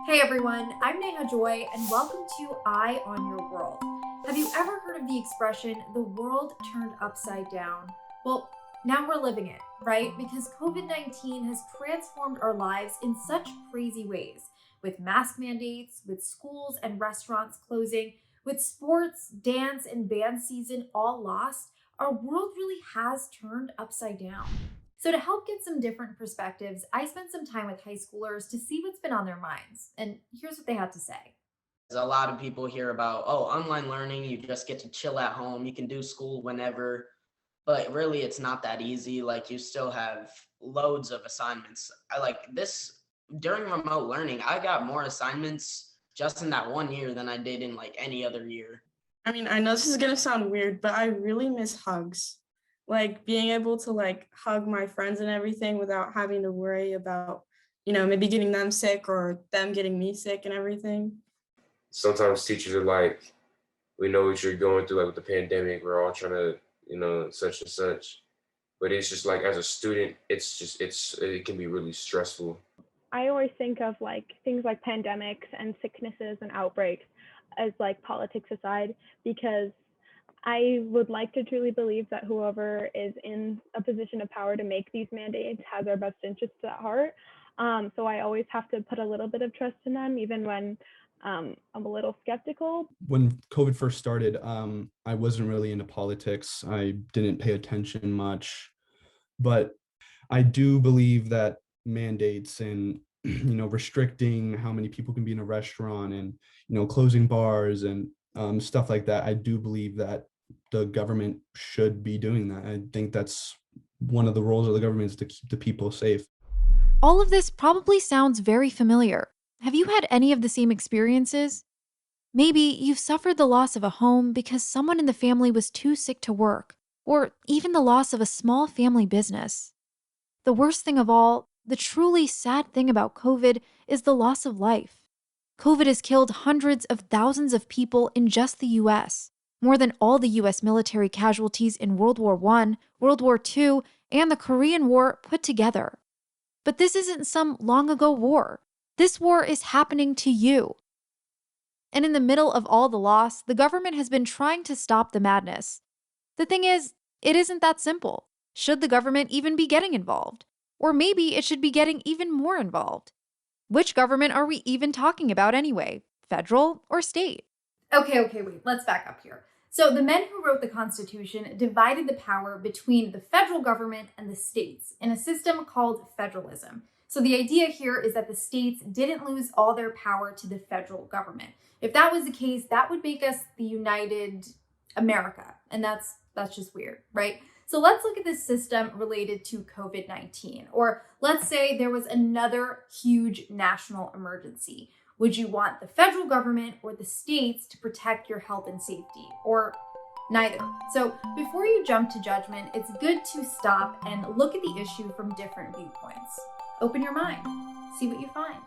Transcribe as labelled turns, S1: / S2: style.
S1: Hey everyone, I'm Neha Joy and welcome to Eye on Your World. Have you ever heard of the expression, the world turned upside down? Well, now we're living it, right? Because COVID-19 has transformed our lives in such crazy ways, with mask mandates, with schools and restaurants closing, with sports, dance, and band season all lost. Our world really has turned upside down. So, to help get some different perspectives, I spent some time with high schoolers to see what's been on their minds. And here's what they had to say.
S2: A lot of people hear about, oh, online learning, you just get to chill at home, you can do school whenever, but really it's not that easy. Like you still have loads of assignments. I like this during remote learning, I got more assignments just in that 1 year than I did in like any other year.
S3: I know this is gonna sound weird, but I really miss hugs. Like being able to hug my friends and everything without having to worry about, maybe getting them sick or them getting me sick and everything.
S4: Sometimes teachers are like, we know what you're going through, like with the pandemic, we're all trying to, such and such. But it's just like as a student, it can be really stressful.
S5: I always think of things like pandemics and sicknesses and outbreaks as politics aside, because I would like to truly believe that whoever is in a position of power to make these mandates has our best interests at heart. So I always have to put a little bit of trust in them, even when I'm a little skeptical.
S6: When COVID first started, I wasn't really into politics. I didn't pay attention much, but I do believe that mandates and restricting how many people can be in a restaurant and closing bars and stuff like that, I do believe that the government should be doing that. I think that's one of the roles of the government, is to keep the people safe.
S7: All of this probably sounds very familiar. Have you had any of the same experiences? Maybe you've suffered the loss of a home because someone in the family was too sick to work, or even the loss of a small family business. The worst thing of all, the truly sad thing about COVID, is the loss of life. COVID has killed hundreds of thousands of people in just the US, more than all the US military casualties in World War I, World War II, and the Korean War put together. But this isn't some long ago war. This war is happening to you. And in the middle of all the loss, the government has been trying to stop the madness. The thing is, it isn't that simple. Should the government even be getting involved? Or maybe it should be getting even more involved. Which government are we even talking about anyway? Federal or state?
S1: Okay, wait, let's back up here. So the men who wrote the Constitution divided the power between the federal government and the states in a system called federalism. So the idea here is that the states didn't lose all their power to the federal government. If that was the case, that would make us the United America. And that's just weird, right? So let's look at this system related to COVID-19. Or let's say there was another huge national emergency. Would you want the federal government or the states to protect your health and safety? Or neither? So before you jump to judgment, it's good to stop and look at the issue from different viewpoints. Open your mind. See what you find.